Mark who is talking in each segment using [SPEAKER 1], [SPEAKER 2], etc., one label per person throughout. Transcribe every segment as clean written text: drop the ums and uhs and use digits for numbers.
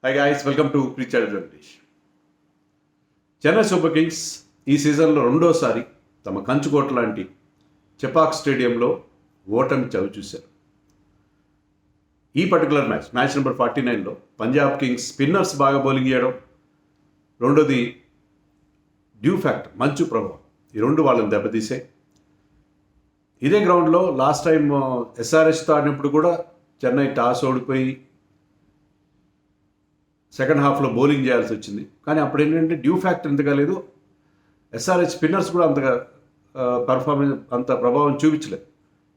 [SPEAKER 1] Hi guys, welcome to preacher Venkatesh. Chennai super Kings ఈ సీజన్లో రెండోసారి తమ కంచుకోట లాంటి చెపాక్ స్టేడియంలో ఓటమి చవిచూశారు. ఈ పర్టికులర్ మ్యాచ్ నెంబర్ 49లో పంజాబ్ కింగ్స్ స్పిన్నర్స్ బాగా బౌలింగ్ చేయడం, రెండోది డ్యూ ఫ్యాక్టర్ మంచు ప్రభావం, ఈ రెండు వాళ్ళని దెబ్బతీసాయి. ఇదే గ్రౌండ్లో లాస్ట్ టైం ఎస్ఆర్హెచ్తో ఆడినప్పుడు కూడా చెన్నై టాస్ ఓడిపోయి సెకండ్ హాఫ్లో బౌలింగ్ చేయాల్సి వచ్చింది. కానీ అప్పుడు ఏంటంటే డ్యూ ఫ్యాక్టర్ ఇంతగా లేదు, ఎస్ఆర్హెచ్ స్పిన్నర్స్ కూడా అంతగా అంత ప్రభావం చూపించలేదు.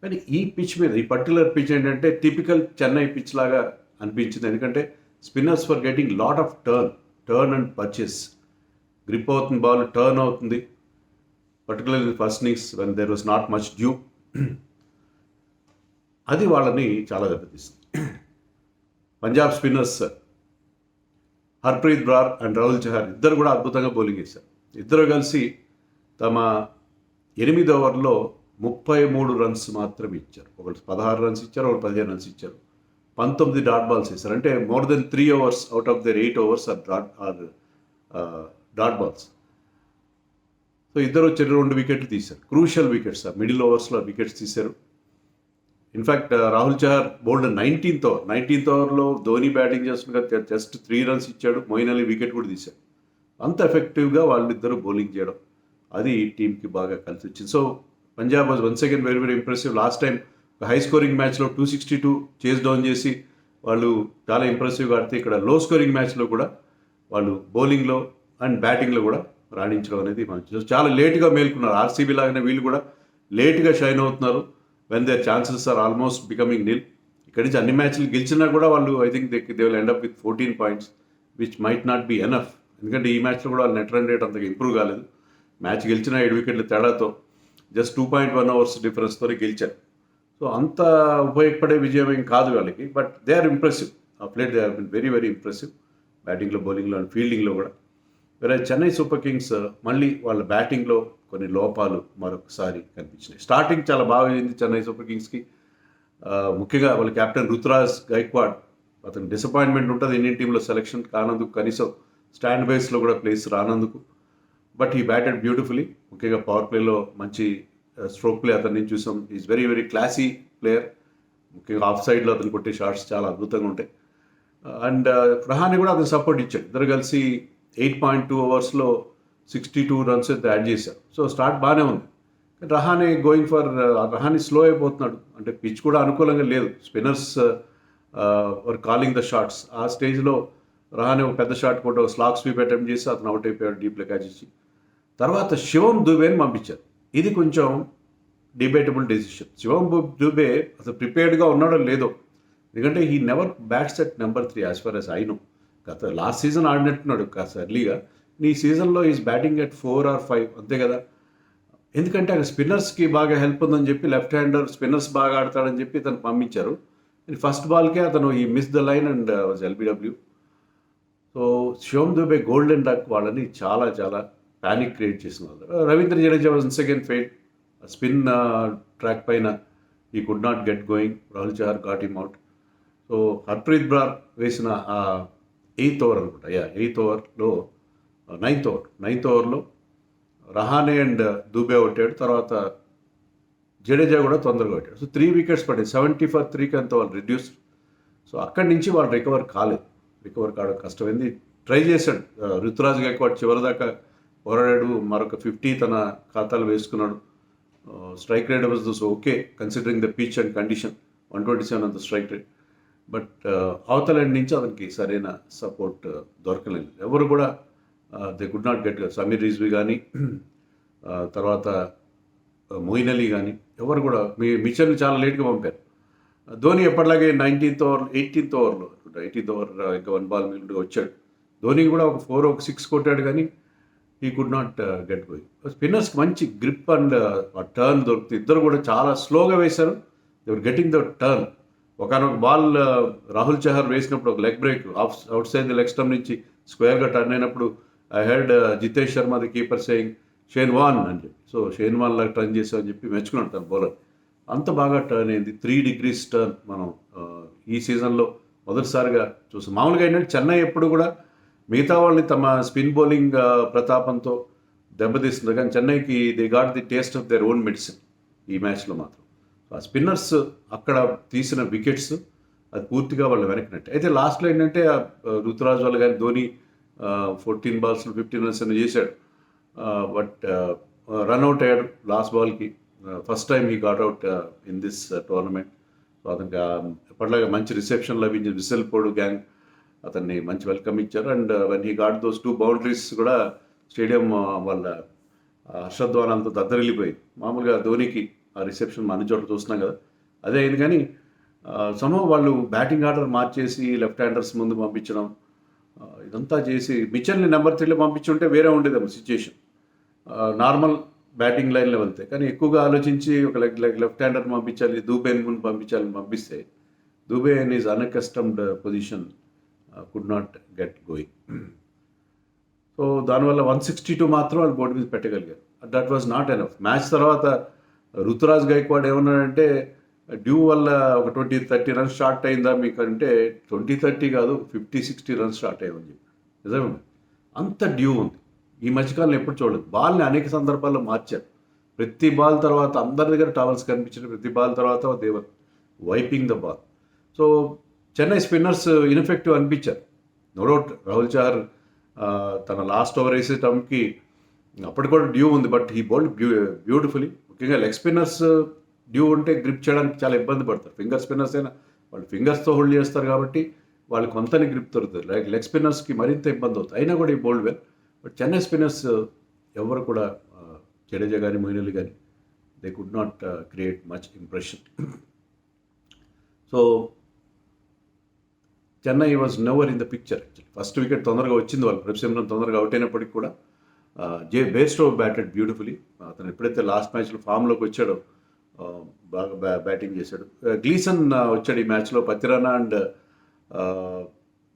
[SPEAKER 1] కానీ ఈ పిచ్ మీద, ఈ పర్టికులర్ పిచ్ ఏంటంటే టిపికల్ చెన్నై పిచ్ లాగా అనిపించింది. ఎందుకంటే spinners for getting lot of turn and purchase. Grip అవుతుంది, బాల్ టర్న్ అవుతుంది, particularly first innings when there was not much dew. అది వాళ్ళని చాలా దెబ్బతీస్తుంది. పంజాబ్ స్పిన్నర్స్ హర్ప్రీత్ బ్రార్ అండ్ రాహుల్ చహర్ ఇద్దరు కూడా అద్భుతంగా బౌలింగ్ చేశారు. ఇద్దరు కలిసి తమ 8 ఓవర్లో 33 రన్స్ మాత్రమే ఇచ్చారు. ఒకటి 16 రన్స్ ఇచ్చారు, ఒకటి 15 రన్స్ ఇచ్చారు. 19 డాట్ బాల్స్ వేశారు. అంటే more than 3 overs out of their 8 overs are dot balls. So ఇద్దరు వచ్చి 2 వికెట్లు తీశారు, క్రూషియల్ వికెట్స్. మిడిల్ ఓవర్స్లో వికెట్స్ తీశారు. In fact Rahul Chahar bowled 19th ఓవర్లో ధోని బ్యాటింగ్ చేస్తుండగా జస్ట్ 3 రన్స్ ఇచ్చాడు. మొయిన్ అలీ వికెట్ కూడా తీశాడు. అంత ఎఫెక్టివ్గా వాళ్ళిద్దరూ బౌలింగ్ చేయడం, అది టీంకి బాగా కలిసి వచ్చింది. So Punjab was once again very very impressive. Last time ఒక హై స్కోరింగ్ మ్యాచ్లో 262 చేజ్ డౌన్ చేసి వాళ్ళు చాలా ఇంప్రెసివ్గా ఆడితే, ఇక్కడ లో స్కోరింగ్ మ్యాచ్లో కూడా వాళ్ళు బౌలింగ్లో అండ్ బ్యాటింగ్లో కూడా రాణించడం అనేది మనం చాలా లేట్గా మేల్కున్నారు. ఆర్సీబీ లాగానే వీళ్ళు కూడా లేట్గా షైన్ అవుతున్నారు. When there chances are almost becoming nil. ఇక్కడి నుంచి అన్ని మ్యాచ్లు గెలిచినా కూడా వాళ్ళు I think they will end up with 14 points, which might not be enough. ఎందుకంటే ఈ మ్యాచ్లో కూడా వాళ్ళ నెట్ రన్ రేట్ అంతగా ఇంప్రూవ్ కాలేదు. మ్యాచ్ గెలిచిన 7 వికెట్ల తేడాతో జస్ట్ 2.1 ఓవర్స్ డిఫరెన్స్తో గెలిచారు. సో అంత ఉపయోగపడే విజయం ఏం కాదు వాళ్ళకి. But they are impressive. ఆ ప్లేట్ they are been very very impressive బ్యాటింగ్లో, బౌలింగ్లో అండ్ ఫీల్డింగ్లో కూడా. వేరే చెన్నై సూపర్ కింగ్స్ మళ్ళీ వాళ్ళ బ్యాటింగ్లో కొన్ని లోపాలు మరొకసారి కనిపించినాయి. స్టార్టింగ్ చాలా బాగా అయింది చెన్నై సూపర్ కింగ్స్కి. ముఖ్యంగా వాళ్ళ కెప్టెన్ రుతురాజ్ గైక్వాడ్, అతను డిసప్పాయింట్మెంట్ ఉంటుంది ఇండియన్ టీంలో సెలెక్షన్ కానందుకు, కనీసం స్టాండ్ బేస్లో కూడా place రానందుకు. But he batted beautifully. ముఖ్యంగా పవర్ ప్లేలో మంచి స్ట్రోక్ ప్లే అతన్ని చూసాం. Is very very classy player. ముఖ్యంగా ఆఫ్ సైడ్లో అతను కొట్టే షాట్స్ చాలా అద్భుతంగా ఉంటాయి. అండ్ రహానే కూడా అతను సపోర్ట్ ఇచ్చాడు. ఇద్దరు కలిసి 8.2 ఓవర్స్లో 62 రన్స్ అయితే యాడ్ చేశారు. సో స్టార్ట్ బాగానే ఉంది. Rahane going for Rahane slow అయిపోతున్నాడు. అంటే పిచ్ కూడా అనుకూలంగా లేదు. Spinners were calling the shots. ఆ స్టేజ్లో రహానే ఒక పెద్ద షాట్ కూడా స్లాగ్ స్వీప్ అటెంప్ట్ చేసి అతను అవుట్ అయిపోయాడు డీప్ క్యాచ్ ఇచ్చి. తర్వాత శివం దుబేని పంపించారు. ఇది కొంచెం డిబేటబుల్ డెసిషన్. శివం దుబే అసలు ప్రిపేర్డ్గా ఉన్నాడో లేదో. ఎందుకంటే he never bats at number 3 as for as I know. గత లాస్ట్ సీజన్ ఆడినట్టున్నాడు కాస్త ఎర్లీగా. ఈ సీజన్లో ఈజ్ బ్యాటింగ్ అట్ 4 or 5 అంతే కదా. ఎందుకంటే అక్కడ స్పిన్నర్స్కి బాగా హెల్ప్ ఉందని చెప్పి, లెఫ్ట్ హ్యాండర్ స్పిన్నర్స్ బాగా ఆడతాడని చెప్పి తను పంపించారు. ఫస్ట్ బాల్కే అతను he miss the line and was LBW. So Shivam Dube golden duck వాళ్ళని చాలా చాలా ప్యానిక్ క్రియేట్ చేసిన వాళ్ళు. Ravindra Jadeja once again fail. Spin track పైన he could not get going. Rahul Chahar got him out. So Harpreet Brar వేసిన 8th ఓవర్ అనుకుంటా, 8th ఓవర్లో 9th ఓవర్లో రహానే అండ్ దుబే కొట్టాడు. తర్వాత జడేజా కూడా తొందరగా కొట్టాడు. సో 3 వికెట్స్ పడ్డాయి. 70 for 3కి అంత వాళ్ళు రిడ్యూస్. సో అక్కడి నుంచి వాళ్ళు రికవర్ కావడం కష్టమైంది. ట్రై చేశాడు రుతురాజ్ గైక్వాడ్, చివరిదాకా పోరాడాడు. మరొక 50 తన ఖాతాలో వేసుకున్నాడు. Strike rate was okay considering the pitch and condition. 127 అంత స్ట్రైక్ రేట్. బట్ అవతల ఎండ్ నుంచి అతనికి సరైన సపోర్ట్ దొరకలేదు. ఎవరు కూడా they could not get. Sameer Rizvi కానీ, తర్వాత మొయిన్ అలీ కానీ, ఎవరు కూడా మిచెల్ని చాలా లేట్గా పంపారు. ధోని ఎప్పటిలాగే 18th ఓవర్ 18th ఓవర్లో 18th ఓవర్ ఇంకా 1 బాల్ మిగిలిగా వచ్చాడు. ధోని కూడా ఒక 4 ఒక 6 కొట్టాడు, కానీ ఈ కుడ్ నాట్ గెట్ గోయింగ్. స్పిన్నర్స్కి మంచి గ్రిప్ అండ్ టర్న్ దొరుకుతుంది. ఇద్దరు కూడా చాలా స్లోగా వేశారు. They were getting the turn. ఒకనొక బాల్ రాహుల్ చహర్ వేసినప్పుడు ఒక leg break outside the leg stump నుంచి స్క్వేర్గా టర్న్ అయినప్పుడు I heard Jitesh Sharma the keeper saying Shane Warne అని చెప్పి. సో షేన్ వాన్ లాగా టర్న్ చేసావు అని చెప్పి మెచ్చుకున్నాడు తన బౌలర్. అంత బాగా టర్న్ అయింది. 3 degrees టర్న్ మనం ఈ సీజన్లో మొదటిసారిగా చూసాం. మామూలుగా ఏంటంటే చెన్నై ఎప్పుడు కూడా మిగతా వాళ్ళని తమ స్పిన్ బౌలింగ్ ప్రతాపంతో దెబ్బతీస్తుంది, కానీ చెన్నైకి they got the taste of their own medicine ఈ మ్యాచ్లో మాత్రం. ఆ స్పిన్నర్స్ అక్కడ తీసిన వికెట్స్ అది పూర్తిగా వాళ్ళు వెనక్కినట్టు. అయితే లాస్ట్లో ఏంటంటే రుతురాజ్ వల్ల కానీ ధోని 14 balls 15 runs అని చేశాడు. బట్ రన్అట్ అయ్యాడు లాస్ట్ బాల్కి. First time he got out in this tournament. So అతనికి ఎప్పటిలాగా మంచి రిసెప్షన్ లభించింది. విసిల్ పోడు గ్యాంగ్ అతన్ని మంచి వెల్కమ్ ఇచ్చారు. And when he got those 2 boundaries కూడా స్టేడియం వాళ్ళ హర్షధ్వానాలతో దద్దరిల్లిపోయింది. మామూలుగా ధోనికి ఆ రిసెప్షన్ అన్ని చోట్ల చూస్తున్నాం కదా, అదే అయింది. కానీ సమూహం వాళ్ళు బ్యాటింగ్ ఆర్డర్ మార్చేసి లెఫ్ట్ హ్యాండర్స్ ముందు పంపించడం ఇదంతా చేసి మిచెల్ని నెంబర్ 3లో పంపించుంటే వేరే ఉండేదేమో సిచ్యుయేషన్, నార్మల్ బ్యాటింగ్ లైన్లో వెళ్తే. కానీ ఎక్కువగా ఆలోచించి ఒక లెఫ్ట్ హ్యాండర్ పంపించాలి, దూబేని ముందు పంపించాలని పంపిస్తే Dube in is unaccustomed position could not get going. So దానివల్ల 162 మాత్రం వాళ్ళు బోర్డు మీద పెట్టగలిగారు. That was not enough. Match తర్వాత ఋతురాజ్ గైక్వాడ్ ఏమన్నాడంటే డ్యూ వల్ల ఒక 20-30 runs స్టార్ట్ అయిందా మీకు అంటే 20-30 కాదు 50-60 runs స్టార్ట్ అయ్యామని చెప్పి. నిజమే, అంత డ్యూ ఉంది. ఈ మధ్యకాలంలో ఎప్పుడు చూడలేదు. బాల్ని అనేక సందర్భాల్లో మార్చారు. ప్రతి బాల్ తర్వాత అందరి దగ్గర టవల్స్ కనిపించిన ప్రతి బాల్ తర్వాత they were wiping the ball. So Chennai spinners ineffective అనిపించారు. నో డౌట్ రాహుల్ చహర్ తన లాస్ట్ ఓవర్ వేసే టైంకి అప్పటి కూడా డ్యూ ఉంది, బట్ హీ బౌల్డ్ బ్యూటిఫుల్లీ. ముఖ్యంగా లెగ్ స్పిన్నర్స్ డ్యూ ఉంటే గ్రిప్ చేయడానికి చాలా ఇబ్బంది పడతారు. ఫింగర్ స్పిన్నర్స్ అయినా వాళ్ళు ఫింగర్స్తో హోల్డ్ చేస్తారు కాబట్టి వాళ్ళు కొంతని గ్రిప్ దొరుకుతుంది. లెగ్ స్పిన్నర్స్కి మరింత ఇబ్బంది అవుతుంది. అయినా కూడా ఈ bowled well. But Chennai spinners ఎవరు కూడా జడేజా కానీ మొయిన్ అలీ కానీ they could not create much impression. So Chennai was never in the picture. First wicket తొందరగా వచ్చింది, వాళ్ళు ప్రభిసింహన్ తొందరగా అవుట్ అయినప్పటికీ కూడా బేర్స్టో బ్యాటెడ్ బ్యూటిఫుల్లీ. అతను ఎప్పుడైతే లాస్ట్ మ్యాచ్లో ఫామ్లోకి వచ్చాడో బాగా బ్యాటింగ్ చేశాడు. గ్లీసన్ వచ్చాడు ఈ మ్యాచ్లో. పతిరానా అండ్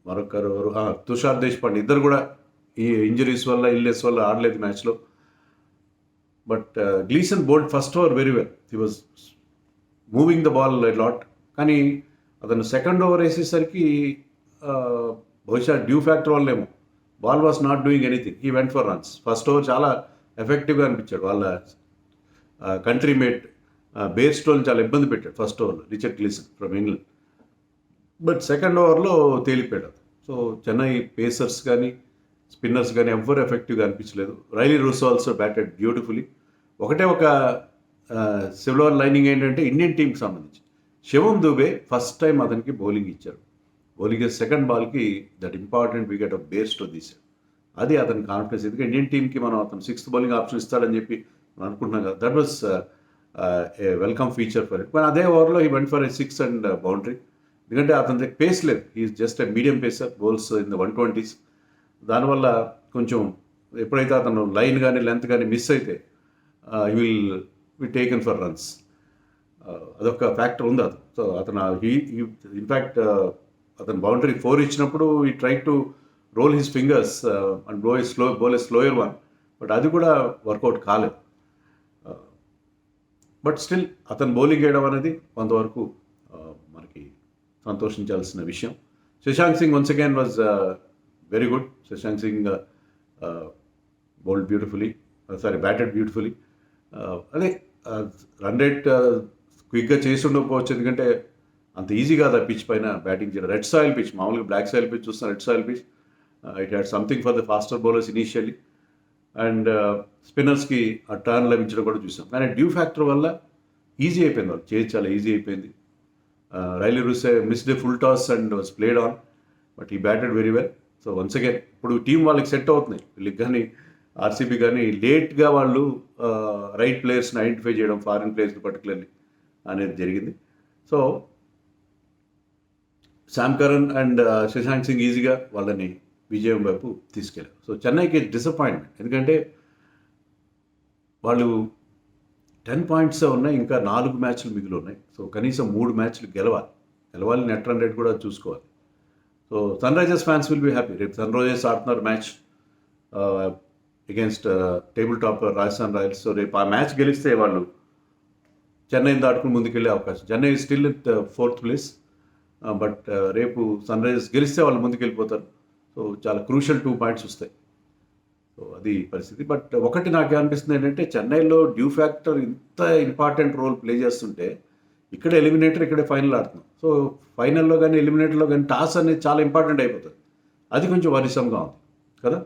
[SPEAKER 1] మరొకరు తుషార్ దేశ్పాండే ఇద్దరు కూడా ఈ ఇంజరీస్ వల్ల ఇల్నెస్ వల్ల ఆడలేదు మ్యాచ్లో. But Gleeson bowled first over very well. He was moving the ball lot. కానీ అతను సెకండ్ ఓవర్ వేసేసరికి బహుశా డ్యూ ఫ్యాక్టర్ వల్లేమో ball was not doing anything. He went for runs. First over చాలా ఎఫెక్టివ్గా అనిపించాడు. వాళ్ళ కంట్రీ మేట్ బేర్స్టోని చాలా ఇబ్బంది పెట్టాడు ఫస్ట్ ఓవర్లో, Richard Gleeson from England. But second ఓవర్లో తేలిపోయాడు. సో చెన్నై పేసర్స్ కానీ స్పిన్నర్స్ కానీ ఎవ్వరు ఎఫెక్టివ్గా అనిపించలేదు. Rilee Rossouw also batted beautifully. ఒకటే ఒక సిల్వర్ లైనింగ్ ఏంటంటే ఇండియన్ టీంకి సంబంధించి శివం దుబే ఫస్ట్ టైం అతనికి బౌలింగ్ ఇచ్చారు. బౌలింగ్ సెకండ్ బాల్కి that important wicket of Bairstow తీశాడు. అది అతని కాన్ఫిడెన్స్. ఎందుకంటే ఇండియన్ టీంకి మనం అతను 6th బౌలింగ్ ఆప్షన్ ఇస్తాడని చెప్పి మనం అనుకుంటున్నాం కదా. That was a welcome feature for it. కానీ అదే ఓవర్లో ఈ went for a 6 and boundary. ఎందుకంటే అతని పేస్ లేదు. Is just a medium pacer, bowls in the 120s. దానివల్ల కొంచెం ఎప్పుడైతే అతను లైన్ కానీ లెంత్ కానీ మిస్ అయితే he will be taken for runs. అదొక ఫ్యాక్టర్ ఉంది అతను. సో అతను ఇన్ఫ్యాక్ట్ అతను బౌండరీ 4 ఇచ్చినప్పుడు he try to roll his fingers and bowl a slower one. But అది కూడా వర్కౌట్ కాలేదు. బట్ స్టిల్ అతను బౌలింగ్ వేయడం అనేది కొంతవరకు మనకి సంతోషించాల్సిన విషయం. Shashank Singh once again was very good. Shashank Singh bowled beautifully, batted beautifully. అదే రన్ రేట్ క్విక్గా చేసి ఉండకపోవచ్చు, ఎందుకంటే అంత ఈజీ కాదు ఆ పిచ్ పైన బ్యాటింగ్ చేయడం. రెడ్ సాయిల్ పిచ్, మామూలుగా బ్లాక్ సాయిల్ పిచ్ చూస్తున్నా, red soil pitch it had something for the faster bowlers initially. And స్పిన్నర్స్కి ఆ టర్న్ లభించడం కూడా చూసాం. కానీ డ్యూ ఫ్యాక్టర్ వల్ల ఈజీ అయిపోయింది, వాళ్ళు చేసి చాలా ఈజీ అయిపోయింది. Rilee Rossouw missed a full toss and was played on, but he batted very well. So once again ఇప్పుడు టీం వాళ్ళకి సెట్ అవుతున్నాయి. వీళ్ళకి కానీ ఆర్సీబీ కానీ లేట్గా వాళ్ళు రైట్ ప్లేయర్స్ని ఐడెంటిఫై చేయడం, ఫారిన్ ప్లేయర్స్ని పర్టికులర్లీ అనేది జరిగింది. So Sam Curran and Shashank Singh ఈజీగా వాళ్ళని విజయం వైపు తీసుకెళ్ళారు. సో చెన్నైకి డిసప్పాయింట్మెంట్, ఎందుకంటే వాళ్ళు 10 points ఉన్నాయి, ఇంకా 4 మ్యాచ్లు మిగిలి ఉన్నాయి. సో కనీసం 3 మ్యాచ్లు గెలవాలి. నెట్ రన్ రేట్ కూడా చూసుకోవాలి. So Sunrisers fans will be happy. రేపు సన్ రైజర్స్ ఆడుతున్నారు match against table top Rajasthan Royals. సో రేపు ఆ మ్యాచ్ గెలిస్తే వాళ్ళు చెన్నైని దాటుకుని ముందుకెళ్ళే అవకాశం. Chennai still in 4th place but రేపు సన్ రైజర్స్ గెలిస్తే వాళ్ళు ముందుకు వెళ్ళిపోతారు. సో చాలా క్రూషియల్ 2 పాయింట్స్ వస్తాయి. సో అది పరిస్థితి. బట్ ఒకటి నాకు అనిపిస్తుంది ఏంటంటే చెన్నైలో డ్యూ ఫ్యాక్టర్ ఇంత ఇంపార్టెంట్ రోల్ ప్లే చేస్తుంటే ఇక్కడే ఎలిమినేటర్ ఇక్కడే ఫైనల్ ఆడుతున్నాం. సో ఫైనల్లో కానీ ఎలిమినేటర్లో కానీ టాస్ అనేది చాలా ఇంపార్టెంట్ అయిపోతుంది. అది కొంచెం వరిసంగా ఉంది కదా.